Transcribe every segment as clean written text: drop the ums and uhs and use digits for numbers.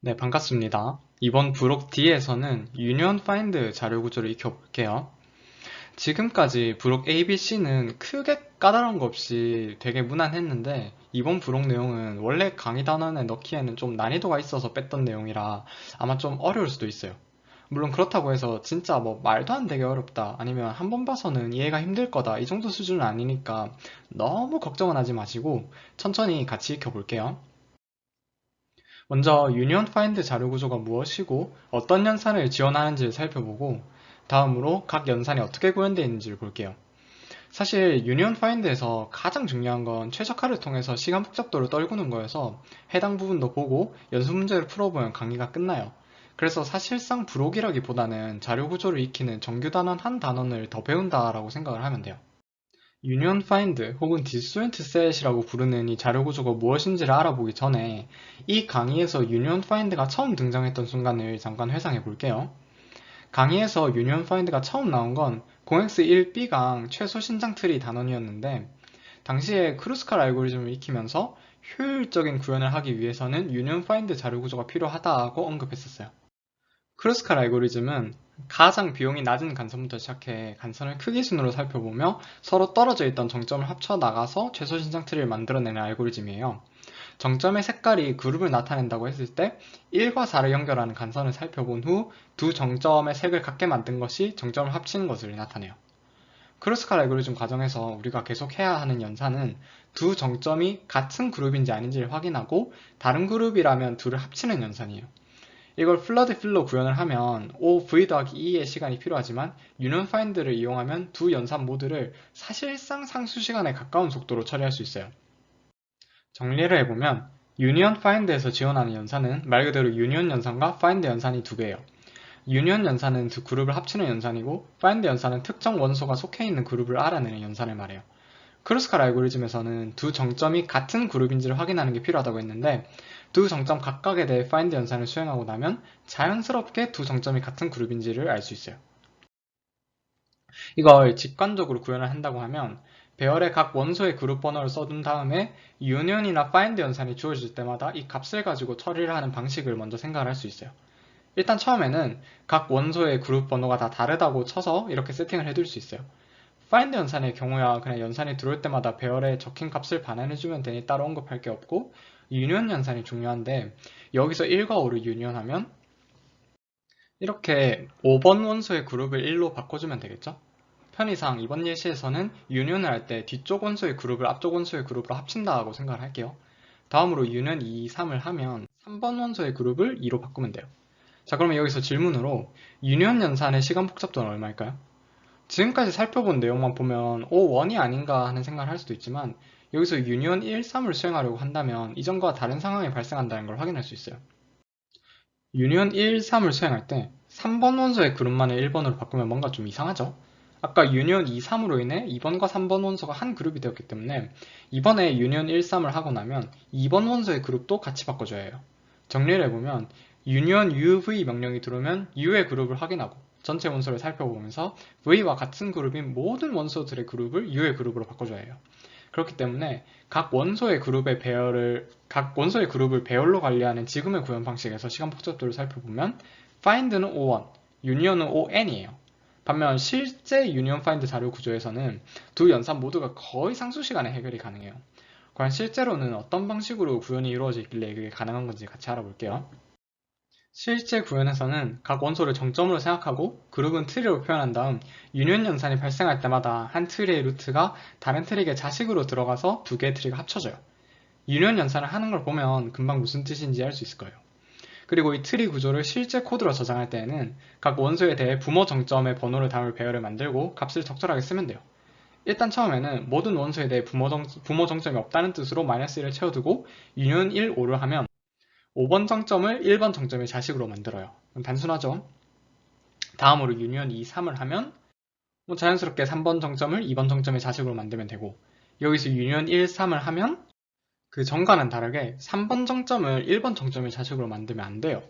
네, 반갑습니다. 이번 부록 D에서는 유니온 파인드 자료 구조를 익혀볼게요. 지금까지 부록 ABC는 크게 까다로운 거 없이 되게 무난했는데 이번 부록 내용은 원래 강의 단원에 넣기에는 좀 난이도가 있어서 뺐던 내용이라 아마 좀 어려울 수도 있어요. 물론 그렇다고 해서 진짜 뭐 말도 안 되게 어렵다 아니면 한 번 봐서는 이해가 힘들 거다 이 정도 수준은 아니니까 너무 걱정은 하지 마시고 천천히 같이 익혀볼게요. 먼저 유니온 파인드 자료 구조가 무엇이고 어떤 연산을 지원하는지를 살펴보고 다음으로 각 연산이 어떻게 구현되어 있는지를 볼게요. 사실 유니온 파인드에서 가장 중요한 건 최적화를 통해서 시간 복잡도를 떨구는 거여서 해당 부분도 보고 연습 문제를 풀어보면 강의가 끝나요. 그래서 사실상 부록이라기보다는 자료 구조를 익히는 정규 단원 한 단원을 더 배운다라고 생각을 하면 돼요. 유니온 파인드 혹은 디스조인트 셋이라고 부르는 이 자료 구조가 무엇인지를 알아보기 전에 이 강의에서 유니온 파인드가 처음 등장했던 순간을 잠깐 회상해 볼게요. 강의에서 유니온 파인드가 처음 나온 건 0x1b강 최소 신장 트리 단원이었는데 당시에 크루스칼 알고리즘을 익히면서 효율적인 구현을 하기 위해서는 유니온 파인드 자료 구조가 필요하다고 언급했었어요. 크루스칼 알고리즘은 가장 비용이 낮은 간선부터 시작해 간선을 크기 순으로 살펴보며 서로 떨어져 있던 정점을 합쳐 나가서 최소 신장 트리를 만들어내는 알고리즘이에요. 정점의 색깔이 그룹을 나타낸다고 했을 때 1과 4를 연결하는 간선을 살펴본 후 두 정점의 색을 같게 만든 것이 정점을 합치는 것을 나타내요. 크루스칼 알고리즘 과정에서 우리가 계속 해야 하는 연산은 두 정점이 같은 그룹인지 아닌지를 확인하고 다른 그룹이라면 둘을 합치는 연산이에요. 이걸 플러드 필로 구현을 하면 OV 더하기 2의 시간이 필요하지만 유니온 파인드를 이용하면 두 연산 모두를 사실상 상수 시간에 가까운 속도로 처리할 수 있어요. 정리를 해보면 유니온 파인드에서 지원하는 연산은 말 그대로 유니온 연산과 파인드 연산이 두 개예요. 유니온 연산은 두 그룹을 합치는 연산이고 파인드 연산은 특정 원소가 속해 있는 그룹을 알아내는 연산을 말해요. 크루스칼 알고리즘에서는 두 정점이 같은 그룹인지를 확인하는 게 필요하다고 했는데 두 정점 각각에 대해 find 연산을 수행하고 나면 자연스럽게 두 정점이 같은 그룹인지를 알 수 있어요. 이걸 직관적으로 구현을 한다고 하면 배열의 각 원소의 그룹 번호를 써둔 다음에 union이나 find 연산이 주어질 때마다 이 값을 가지고 처리를 하는 방식을 먼저 생각을 할 수 있어요. 일단 처음에는 각 원소의 그룹 번호가 다 다르다고 쳐서 이렇게 세팅을 해둘 수 있어요. find 연산의 경우야 그냥 연산이 들어올 때마다 배열에 적힌 값을 반환해주면 되니 따로 언급할 게 없고 유니온 연산이 중요한데 여기서 1과 5를 유니온하면 이렇게 5번 원소의 그룹을 1로 바꿔주면 되겠죠? 편의상 이번 예시에서는 유니온을 할 때 뒤쪽 원소의 그룹을 앞쪽 원소의 그룹으로 합친다고 생각을 할게요. 다음으로 유니온 2, 3을 하면 3번 원소의 그룹을 2로 바꾸면 돼요. 자, 그러면 여기서 질문으로 유니온 연산의 시간 복잡도는 얼마일까요? 지금까지 살펴본 내용만 보면 1이 아닌가 하는 생각을 할 수도 있지만 여기서 유니온 1, 3을 수행하려고 한다면 이전과 다른 상황이 발생한다는 걸 확인할 수 있어요. 유니온 1, 3을 수행할 때 3번 원소의 그룹만을 1번으로 바꾸면 뭔가 좀 이상하죠? 아까 유니온 2, 3으로 인해 2번과 3번 원소가 한 그룹이 되었기 때문에 이번에 유니온 1, 3을 하고 나면 2번 원소의 그룹도 같이 바꿔줘야 해요. 정리를 해보면 유니온 UV 명령이 들어오면 U의 그룹을 확인하고 전체 원소를 살펴보면서 V와 같은 그룹인 모든 원소들의 그룹을 U의 그룹으로 바꿔줘야 해요. 그렇기 때문에 각 원소의 그룹을 배열로 관리하는 지금의 구현 방식에서 시간 복잡도를 살펴보면 find는 O1, union은 ON이에요. 반면 실제 유니온 파인드 자료 구조에서는 두 연산 모두가 거의 상수 시간에 해결이 가능해요. 과연 실제로는 어떤 방식으로 구현이 이루어지길래 그게 가능한 건지 같이 알아볼게요. 실제 구현에서는 각 원소를 정점으로 생각하고 그룹은 트리로 표현한 다음 유니온 연산이 발생할 때마다 한 트리의 루트가 다른 트리의 자식으로 들어가서 두 개의 트리가 합쳐져요. 유니온 연산을 하는 걸 보면 금방 무슨 뜻인지 알 수 있을 거예요. 그리고 이 트리 구조를 실제 코드로 저장할 때에는 각 원소에 대해 부모 정점의 번호를 담을 배열을 만들고 값을 적절하게 쓰면 돼요. 일단 처음에는 모든 원소에 대해 부모 정점이 없다는 뜻으로 -1을 채워두고 유니온 1, 5를 하면 5번 정점을 1번 정점의 자식으로 만들어요. 단순하죠? 다음으로 유니온 2, 3을 하면 자연스럽게 3번 정점을 2번 정점의 자식으로 만들면 되고 여기서 유니온 1, 3을 하면 그 전과는 다르게 3번 정점을 1번 정점의 자식으로 만들면 안 돼요.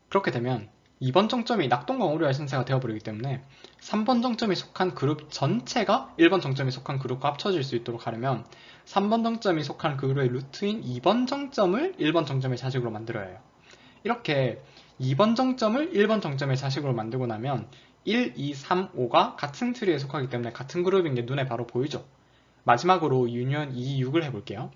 그렇게 되면 2번 정점이 낙동강우려의 신세가 되어버리기 때문에 3번 정점이 속한 그룹 전체가 1번 정점이 속한 그룹과 합쳐질 수 있도록 하려면 3번 정점이 속한 그룹의 루트인 2번 정점을 1번 정점의 자식으로 만들어야 해요. 이렇게 2번 정점을 1번 정점의 자식으로 만들고 나면 1, 2, 3, 5가 같은 트리에 속하기 때문에 같은 그룹인 게 눈에 바로 보이죠. 마지막으로 유니언 2, 6을 해볼게요.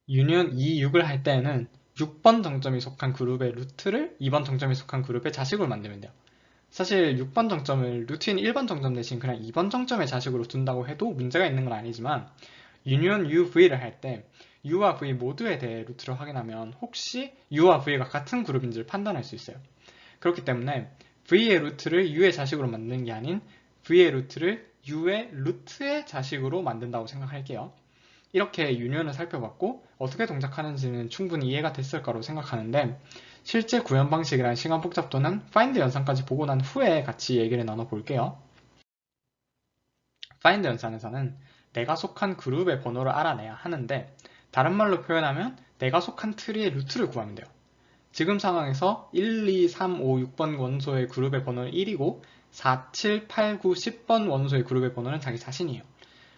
유니언 2, 6을 할 때에는 6번 정점이 속한 그룹의 루트를 2번 정점이 속한 그룹의 자식으로 만들면 돼요. 사실 6번 정점을 루트인 1번 정점 대신 그냥 2번 정점의 자식으로 둔다고 해도 문제가 있는 건 아니지만 유니언 U, V를 할 때 U와 V 모두에 대해 루트를 확인하면 혹시 U와 V가 같은 그룹인지를 판단할 수 있어요. 그렇기 때문에 V의 루트를 U의 자식으로 만드는 게 아닌 V의 루트를 U의 루트의 자식으로 만든다고 생각할게요. 이렇게 유니언을 살펴봤고 어떻게 동작하는지는 충분히 이해가 됐을 거라고 생각하는데 실제 구현 방식이랑 시간 복잡도는 파인드 연산까지 보고 난 후에 같이 얘기를 나눠볼게요. 파인드 연산에서는 내가 속한 그룹의 번호를 알아내야 하는데 다른 말로 표현하면 내가 속한 트리의 루트를 구하면 돼요. 지금 상황에서 1, 2, 3, 5, 6번 원소의 그룹의 번호는 1이고 4, 7, 8, 9, 10번 원소의 그룹의 번호는 자기 자신이에요.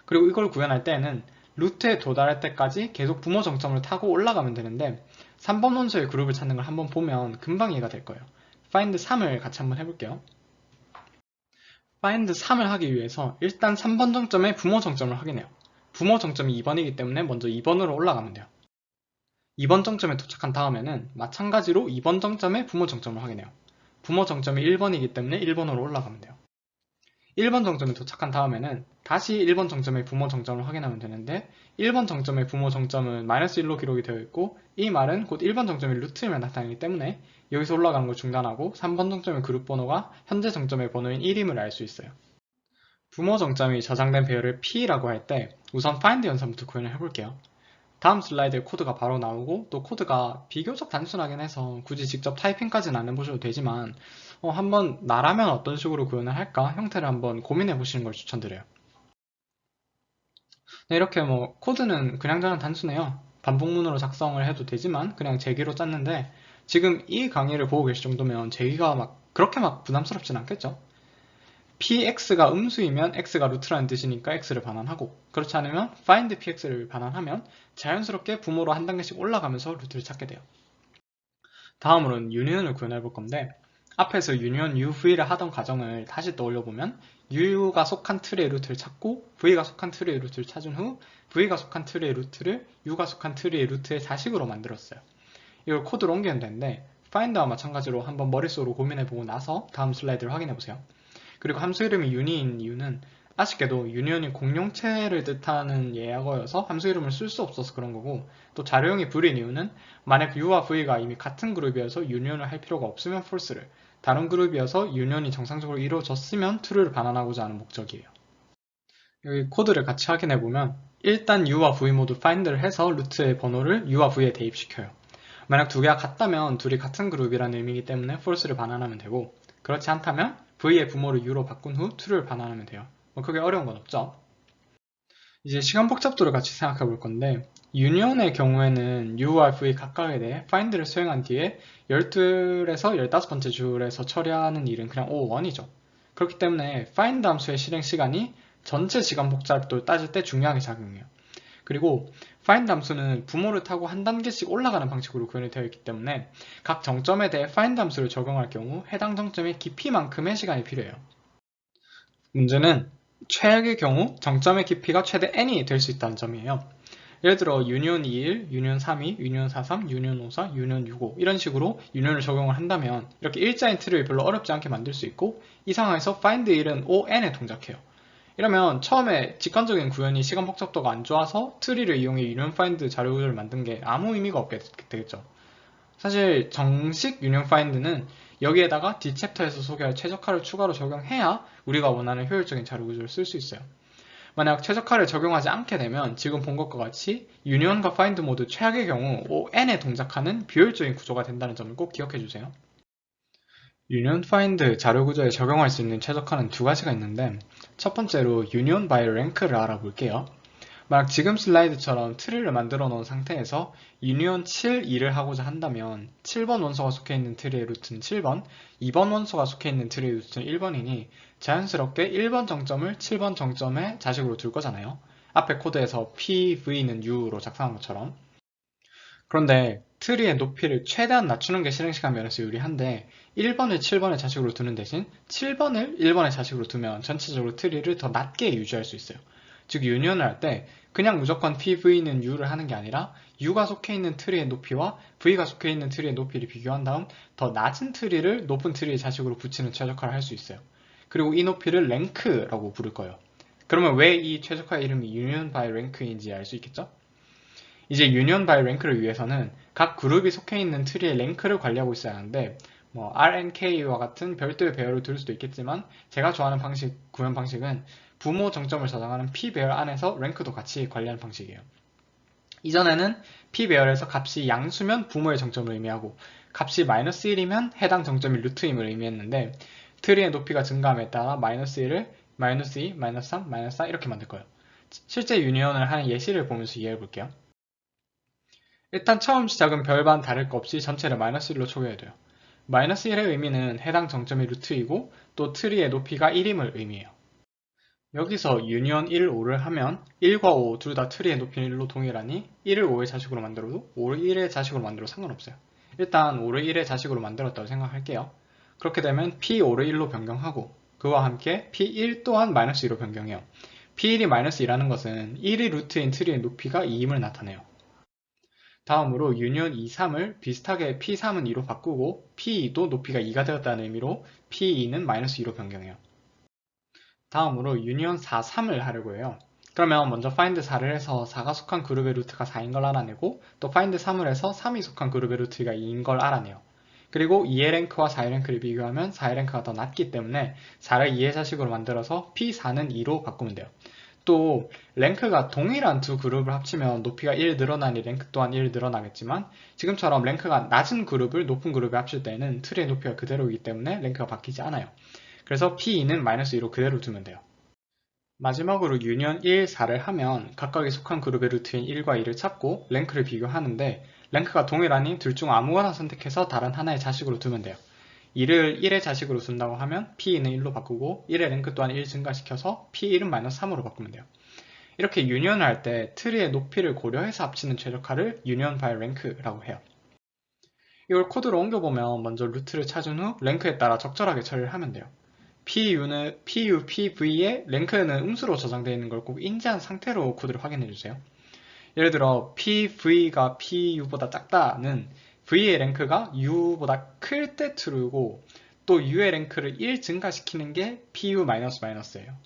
그리고 이걸 구현할 때는 루트에 도달할 때까지 계속 부모 정점을 타고 올라가면 되는데 3번 원소의 그룹을 찾는 걸 한번 보면 금방 이해가 될 거예요. find 3을 같이 한번 해볼게요. find 3을 하기 위해서 일단 3번 정점에 부모 정점을 확인해요. 부모 정점이 2번이기 때문에 먼저 2번으로 올라가면 돼요. 2번 정점에 도착한 다음에는 마찬가지로 2번 정점에 부모 정점을 확인해요. 부모 정점이 1번이기 때문에 1번으로 올라가면 돼요. 1번 정점에 도착한 다음에는 다시 1번 정점의 부모 정점을 확인하면 되는데 1번 정점의 부모 정점은 -1로 기록이 되어 있고 이 말은 곧 1번 정점의 루트임을 나타내기 때문에 여기서 올라가는 걸 중단하고 3번 정점의 그룹 번호가 현재 정점의 번호인 1임을 알 수 있어요. 부모 정점이 저장된 배열을 P라고 할 때 우선 find 연산부터 구현을 해볼게요. 다음 슬라이드에 코드가 바로 나오고 또 코드가 비교적 단순하긴 해서 굳이 직접 타이핑까지는 안 해보셔도 되지만 한번 나라면 어떤 식으로 구현을 할까 형태를 한번 고민해 보시는 걸 추천드려요. 네, 이렇게 뭐 코드는 그냥저냥 단순해요. 반복문으로 작성을 해도 되지만 그냥 제기로 짰는데 지금 이 강의를 보고 계실 정도면 제기가 막 그렇게 막 부담스럽진 않겠죠? px가 음수이면 x가 루트라는 뜻이니까 x를 반환하고 그렇지 않으면 find px를 반환하면 자연스럽게 부모로 한 단계씩 올라가면서 루트를 찾게 돼요. 다음으로는 유니언을 구현해 볼 건데 앞에서 유니언 UV를 하던 과정을 다시 떠올려보면 U가 속한 트리의 루트를 찾고 V가 속한 트리의 루트를 찾은 후 V가 속한 트리의 루트를 U가 속한 트리의 루트의 자식으로 만들었어요. 이걸 코드로 옮기면 되는데 find와 마찬가지로 한번 머릿속으로 고민해보고 나서 다음 슬라이드를 확인해보세요. 그리고 함수 이름이 uni인 이유는 아쉽게도 유니언이 공룡체를 뜻하는 예약어여서 함수 이름을 쓸 수 없어서 그런 거고 또 자료형이 불인 이유는 만약 U와 V가 이미 같은 그룹이어서 유니언을 할 필요가 없으면 false를 다른 그룹이어서 유니언이 정상적으로 이루어졌으면 true를 반환하고자 하는 목적이에요. 여기 코드를 같이 확인해보면 일단 U와 V 모두 find를 해서 루트의 번호를 U와 V에 대입시켜요. 만약 두 개가 같다면 둘이 같은 그룹이라는 의미이기 때문에 false를 반환하면 되고 그렇지 않다면 V의 부모를 U로 바꾼 후 true를 반환하면 돼요. 뭐 크게 어려운 건 없죠. 이제 시간 복잡도를 같이 생각해 볼 건데 유니언의 경우에는 U와 V 각각에 대해 find를 수행한 뒤에 12에서 15번째 줄에서 처리하는 일은 그냥 O1이죠. 그렇기 때문에 find 함수의 실행 시간이 전체 시간 복잡도를 따질 때 중요하게 작용해요. 그리고 find 함수는 부모를 타고 한 단계씩 올라가는 방식으로 구현이 되어 있기 때문에 각 정점에 대해 find 함수를 적용할 경우 해당 정점의 깊이만큼의 시간이 필요해요. 문제는 최악의 경우 정점의 깊이가 최대 n이 될 수 있다는 점이에요. 예를 들어 유니온 21, 유니온 32, 유니온 43, 유니온 54, 유니온 65 이런 식으로 유니온을 적용을 한다면 이렇게 일자인 트리를 별로 어렵지 않게 만들 수 있고 이 상황에서 find 1은 on에 동작해요. 이러면 처음에 직관적인 구현이 시간 복잡도가 안 좋아서 트리를 이용해 유니온 파인드 자료 구조를 만든 게 아무 의미가 없게 되겠죠. 사실 정식 유니온 파인드는 여기에다가 뒷챕터에서 소개할 최적화를 추가로 적용해야 우리가 원하는 효율적인 자료 구조를 쓸 수 있어요. 만약 최적화를 적용하지 않게 되면 지금 본 것과 같이 유니온과 파인드 모두 최악의 경우 on에 동작하는 비효율적인 구조가 된다는 점을 꼭 기억해 주세요. 유니온 파인드 자료 구조에 적용할 수 있는 최적화는 두 가지가 있는데 첫 번째로 유니온 바이 랭크를 알아볼게요. 만약 지금 슬라이드처럼 트리를 만들어 놓은 상태에서 유니온 7, 2를 하고자 한다면 7번 원소가 속해 있는 트리의 루트는 7번, 2번 원소가 속해 있는 트리의 루트는 1번이니 자연스럽게 1번 정점을 7번 정점의 자식으로 둘 거잖아요. 앞에 코드에서 PV는 U로 작성한 것처럼. 그런데 트리의 높이를 최대한 낮추는 게 실행시간 면에서 유리한데 1번을 7번의 자식으로 두는 대신 7번을 1번의 자식으로 두면 전체적으로 트리를 더 낮게 유지할 수 있어요. 즉 유니온을 할 때 그냥 무조건 PV는 U를 하는 게 아니라 U가 속해 있는 트리의 높이와 V가 속해 있는 트리의 높이를 비교한 다음 더 낮은 트리를 높은 트리의 자식으로 붙이는 최적화를 할 수 있어요. 그리고 이 높이를 랭크라고 부를 거예요. 그러면 왜 이 최적화의 이름이 유니온 바이 랭크인지 알 수 있겠죠? 이제 유니온 바이 랭크를 위해서는 각 그룹이 속해 있는 트리의 랭크를 관리하고 있어야 하는데 뭐 RNK와 같은 별도의 배열을 둘 수도 있겠지만 제가 좋아하는 구현 방식은 부모 정점을 저장하는 P 배열 안에서 랭크도 같이 관리하는 방식이에요. 이전에는 P 배열에서 값이 양수면 부모의 정점을 의미하고 값이 마이너스 1이면 해당 정점이 루트임을 의미했는데 트리의 높이가 증가함에 따라 마이너스 1을 마이너스 2, 마이너스 3, 마이너스 4 이렇게 만들 거예요. 실제 유니온을 하는 예시를 보면서 이해해 볼게요. 일단 처음 시작은 별반 다를 것 없이 전체를 마이너스 1로 초기화해야 돼요. 마이너스 1의 의미는 해당 정점이 루트이고 또 트리의 높이가 1임을 의미해요. 여기서 유니온 1, 5를 하면 1과 5 둘 다 트리의 높이는 1로 동일하니 1을 5의 자식으로 만들어도 5를 1의 자식으로 만들어도 상관없어요. 일단 5를 1의 자식으로 만들었다고 생각할게요. 그렇게 되면 P5를 1로 변경하고 그와 함께 P1 또한 마이너스 2로 변경해요. P1이 마이너스 2라는 것은 1이 루트인 트리의 높이가 2임을 나타내요. 다음으로 유니온 2, 3을 비슷하게 P3은 2로 바꾸고 P2도 높이가 2가 되었다는 의미로 P2는 마이너스 2로 변경해요. 다음으로 유니온 4, 3을 하려고 해요. 그러면 먼저 find 4를 해서 4가 속한 그룹의 루트가 4인 걸 알아내고 또 find 3을 해서 3이 속한 그룹의 루트가 2인 걸 알아내요. 그리고 2의 랭크와 4의 랭크를 비교하면 4의 랭크가 더 낮기 때문에 4를 2의 자식으로 만들어서 P4는 2로 바꾸면 돼요. 또 랭크가 동일한 두 그룹을 합치면 높이가 1 늘어나니 랭크 또한 1 늘어나겠지만 지금처럼 랭크가 낮은 그룹을 높은 그룹에 합칠 때는 트리의 높이가 그대로이기 때문에 랭크가 바뀌지 않아요. 그래서 P2는 마이너스 2로 그대로 두면 돼요. 마지막으로 유니온 1, 4를 하면 각각에 속한 그룹의 루트인 1과 2를 찾고 랭크를 비교하는데 랭크가 동일하니 둘 중 아무거나 선택해서 다른 하나의 자식으로 두면 돼요. 2를 1의 자식으로 둔다고 하면 P2는 1로 바꾸고 1의 랭크 또한 1 증가시켜서 P1은 마이너스 3으로 바꾸면 돼요. 이렇게 유니온을 할 때 트리의 높이를 고려해서 합치는 최적화를 유니온 바이 랭크라고 해요. 이걸 코드로 옮겨보면 먼저 루트를 찾은 후 랭크에 따라 적절하게 처리를 하면 돼요. PU, PV의 랭크는 음수로 저장되어 있는 걸 꼭 인지한 상태로 코드를 확인해주세요. 예를 들어 PV가 PU보다 작다는 V의 랭크가 U보다 클 때 true고 또 U의 랭크를 1 증가시키는 게 PU-예요.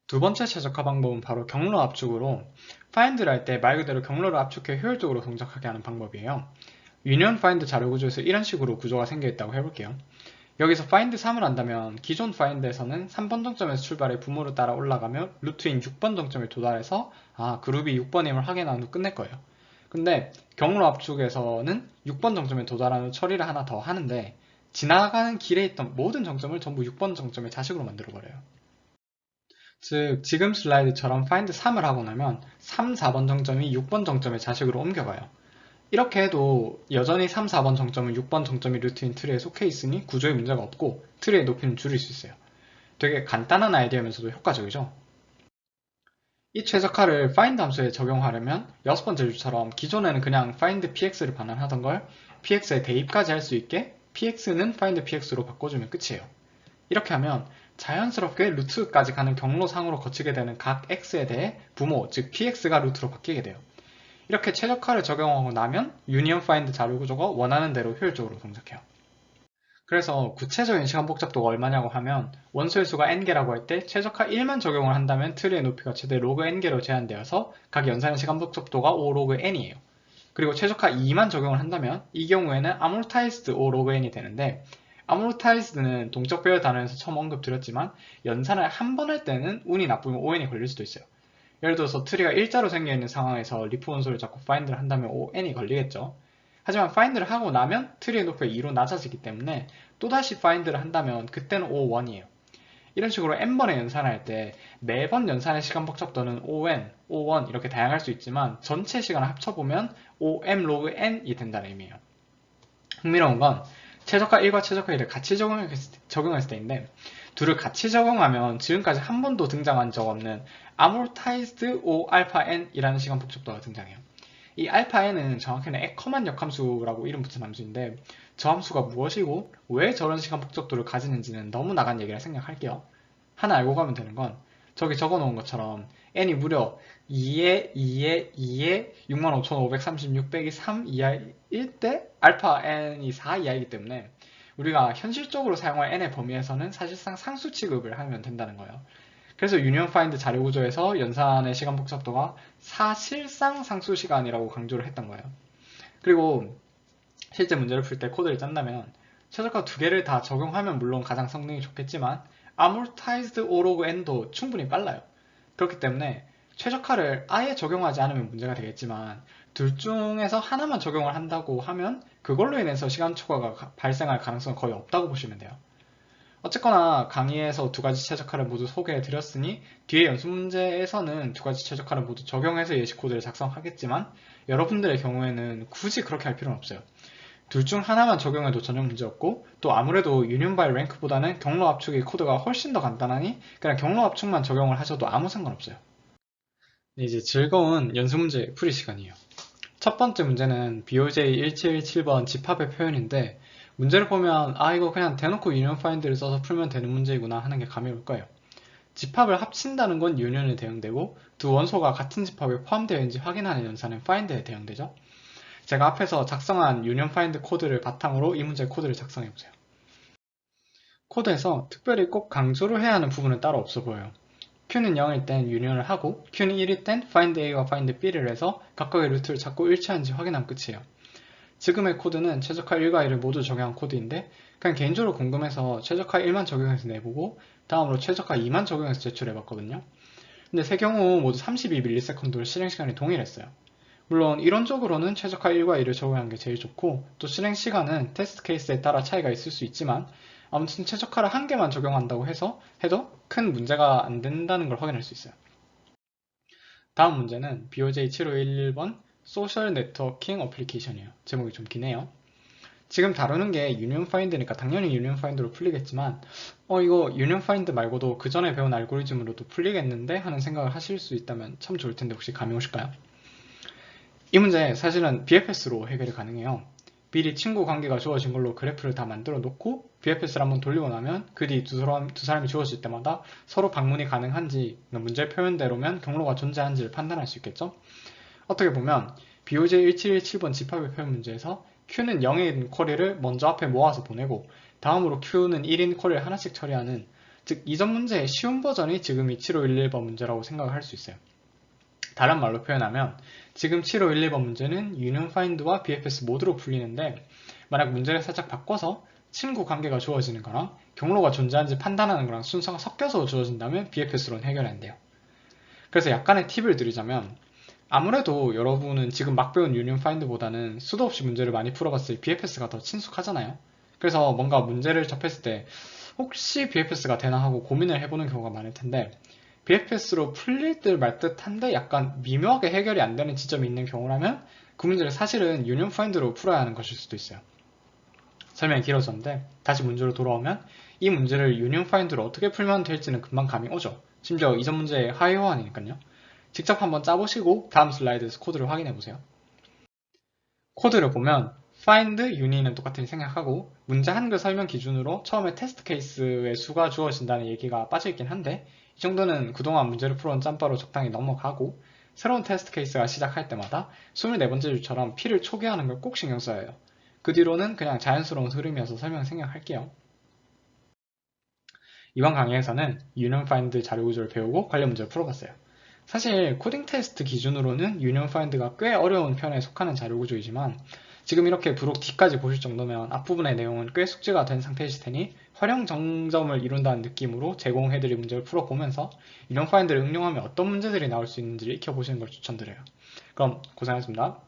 두 번째 최적화 방법은 바로 경로 압축으로 find를 할 때 말 그대로 경로를 압축해 효율적으로 동작하게 하는 방법이에요. 유니온 find 자료 구조에서 이런 식으로 구조가 생겨 있다고 해볼게요. 여기서 find 3을 한다면 기존 find에서는 3번 정점에서 출발해 부모를 따라 올라가며 루트인 6번 정점에 도달해서 그룹이 6번임을 확인한 후 끝낼 거예요. 근데 경로 압축에서는 6번 정점에 도달한 후 처리를 하나 더 하는데 지나가는 길에 있던 모든 정점을 전부 6번 정점의 자식으로 만들어버려요. 즉 지금 슬라이드처럼 find 3을 하고 나면 3, 4번 정점이 6번 정점의 자식으로 옮겨가요. 이렇게 해도 여전히 3, 4번 정점은 6번 정점이 루트인 트리에 속해 있으니 구조에 문제가 없고 트리의 높이는 줄일 수 있어요. 되게 간단한 아이디어면서도 효과적이죠? 이 최적화를 find 함수에 적용하려면 6번째 주처럼 기존에는 그냥 find px를 반환하던 걸 px에 대입까지 할 수 있게 px는 find px로 바꿔주면 끝이에요. 이렇게 하면 자연스럽게 루트까지 가는 경로상으로 거치게 되는 각 x에 대해 부모, 즉 px가 루트로 바뀌게 돼요. 이렇게 최적화를 적용하고 나면 유니온 파인드 자료 구조가 원하는 대로 효율적으로 동작해요. 그래서 구체적인 시간 복잡도가 얼마냐고 하면 원소의 수가 n개라고 할 때 최적화 1만 적용을 한다면 트리의 높이가 최대 로그 n개로 제한되어서 각 연산의 시간 복잡도가 5 로그 n이에요. 그리고 최적화 2만 적용을 한다면 이 경우에는 amortized 5 로그 n이 되는데 amortized는 동적 배열 단어에서 처음 언급드렸지만 연산을 한 번 할 때는 운이 나쁘면 5n이 걸릴 수도 있어요. 예를 들어서 트리가 일자로 생겨있는 상황에서 리프 원소를 잡고 find를 한다면 5n이 걸리겠죠. 하지만 find를 하고 나면 트리의 높이가 2로 낮아지기 때문에 또다시 find를 한다면 그때는 5,1이에요. 이런 식으로 n번의 연산을 할 때 매번 연산의 시간 복잡도는 5n, 5,1 이렇게 다양할 수 있지만 전체 시간을 합쳐보면 5m log n이 된다는 의미예요. 흥미로운 건 최적화 1과 최적화 2를 같이 적용했을 때인데 둘을 같이 적용하면 지금까지 한 번도 등장한 적 없는 amortized O alpha n 이라는 시간 복잡도가 등장해요. 이 알파 n은 정확히는 에커만 역함수라고 이름 붙인 함수인데 저 함수가 무엇이고 왜 저런 시간 복잡도를 가지는지는 너무 나간 얘기라 생각할게요. 하나 알고 가면 되는 건 저기 적어놓은 것처럼 n이 무려 2에 65,536 빼기 3 이하일 때 알파 n이 4 이하이기 때문에 우리가 현실적으로 사용할 n의 범위에서는 사실상 상수 취급을 하면 된다는 거예요. 그래서 유니온 파인드 자료 구조에서 연산의 시간 복잡도가 사실상 상수 시간이라고 강조를 했던 거예요. 그리고 실제 문제를 풀 때 코드를 짠다면 최저가 두 개를 다 적용하면 물론 가장 성능이 좋겠지만 amortized O log n도 충분히 빨라요. 그렇기 때문에 최적화를 아예 적용하지 않으면 문제가 되겠지만 둘 중에서 하나만 적용을 한다고 하면 그걸로 인해서 시간 초과가 발생할 가능성은 거의 없다고 보시면 돼요. 어쨌거나 강의에서 두 가지 최적화를 모두 소개해 드렸으니 뒤에 연습 문제에서는 두 가지 최적화를 모두 적용해서 예시 코드를 작성하겠지만 여러분들의 경우에는 굳이 그렇게 할 필요는 없어요. 둘 중 하나만 적용해도 전혀 문제없고 또 아무래도 유니온 바이 랭크보다는 경로 압축의 코드가 훨씬 더 간단하니 그냥 경로 압축만 적용을 하셔도 아무 상관없어요. 이제 즐거운 연습 문제 풀이 시간이에요. 첫 번째 문제는 BOJ1717번 집합의 표현인데 문제를 보면 이거 그냥 대놓고 유니온 파인드를 써서 풀면 되는 문제이구나 하는 게 감이 올 거예요. 집합을 합친다는 건 유니온에 대응되고 두 원소가 같은 집합에 포함되어 있는지 확인하는 연산은 find에 대응되죠. 제가 앞에서 작성한 유니온 파인드 코드를 바탕으로 이 문제 코드를 작성해보세요. 코드에서 특별히 꼭 강조를 해야 하는 부분은 따로 없어 보여요. Q는 0일 땐 유니온을 하고 Q는 1일 땐 find A와 find B를 해서 각각의 루트를 찾고 일치하는지 확인하면 끝이에요. 지금의 코드는 최적화 1과 2를 모두 적용한 코드인데 그냥 개인적으로 궁금해서 최적화 1만 적용해서 내보고 다음으로 최적화 2만 적용해서 제출해봤거든요. 근데 세 경우 모두 32ms를 실행시간이 동일했어요. 물론 이론적으로는 최적화 1과 2를 적용한 게 제일 좋고 또 실행시간은 테스트 케이스에 따라 차이가 있을 수 있지만 아무튼 최적화를 한 개만 적용한다고 해도 큰 문제가 안 된다는 걸 확인할 수 있어요. 다음 문제는 BOJ7511번 소셜 네트워킹 어플리케이션이에요. 제목이 좀 기네요. 지금 다루는 게 유니온 파인드니까 당연히 유니온 파인드로 풀리겠지만 이거 유니온 파인드 말고도 그 전에 배운 알고리즘으로도 풀리겠는데 하는 생각을 하실 수 있다면 참 좋을 텐데 혹시 감이 오실까요? 이 문제 사실은 BFS로 해결이 가능해요. 미리 친구 관계가 주어진 걸로 그래프를 다 만들어 놓고 BFS를 한번 돌리고 나면 그 뒤 두 사람이 주어질 때마다 서로 방문이 가능한지 문제 표현대로면 경로가 존재하는지를 판단할 수 있겠죠. 어떻게 보면 BOJ1717번 집합의 표현 문제에서 Q는 0인 쿼리를 먼저 앞에 모아서 보내고 다음으로 Q는 1인 쿼리를 하나씩 처리하는 즉 이전 문제의 쉬운 버전이 지금 이 7511번 문제라고 생각을 할 수 있어요. 다른 말로 표현하면 지금 7511번 문제는 유니온 파인드와 BFS 모두로 풀리는데 만약 문제를 살짝 바꿔서 친구 관계가 주어지는 거랑 경로가 존재하는지 판단하는 거랑 순서가 섞여서 주어진다면 BFS로는 해결이 안 돼요. 그래서 약간의 팁을 드리자면 아무래도 여러분은 지금 막 배운 유니온 파인드보다는 수도 없이 문제를 많이 풀어봤을 BFS가 더 친숙하잖아요. 그래서 뭔가 문제를 접했을 때 혹시 BFS가 되나 하고 고민을 해보는 경우가 많을 텐데 BFS로 풀릴 듯 말 듯한데 약간 미묘하게 해결이 안 되는 지점이 있는 경우라면 그 문제를 사실은 유니온 파인드로 풀어야 하는 것일 수도 있어요. 설명이 길어졌는데 다시 문제로 돌아오면 이 문제를 유니온 파인드로 어떻게 풀면 될지는 금방 감이 오죠. 심지어 이전 문제의 하위 호환이니까요. 직접 한번 짜보시고 다음 슬라이드에서 코드를 확인해보세요. 코드를 보면 find, un이는 똑같은 생각하고 문제 한글 설명 기준으로 처음에 테스트 케이스의 수가 주어진다는 얘기가 빠져있긴 한데 이 정도는 그동안 문제를 풀어온 짬바로 적당히 넘어가고 새로운 테스트 케이스가 시작할 때마다 24번째 줄처럼 P를 초기화하는 걸 꼭 신경 써야 해요. 그 뒤로는 그냥 자연스러운 흐름이어서 설명 생략할게요. 이번 강의에서는 유니온 파인드 자료 구조를 배우고 관련 문제를 풀어봤어요. 사실 코딩 테스트 기준으로는 유니온 파인드가 꽤 어려운 편에 속하는 자료 구조이지만 지금 이렇게 부록 D까지 보실 정도면 앞부분의 내용은 꽤 숙지가 된 상태이실 테니 활용 정점을 이룬다는 느낌으로 제공해드릴 문제를 풀어보면서 유니온 파인드를 응용하면 어떤 문제들이 나올 수 있는지를 익혀보시는 걸 추천드려요. 그럼 고생하셨습니다.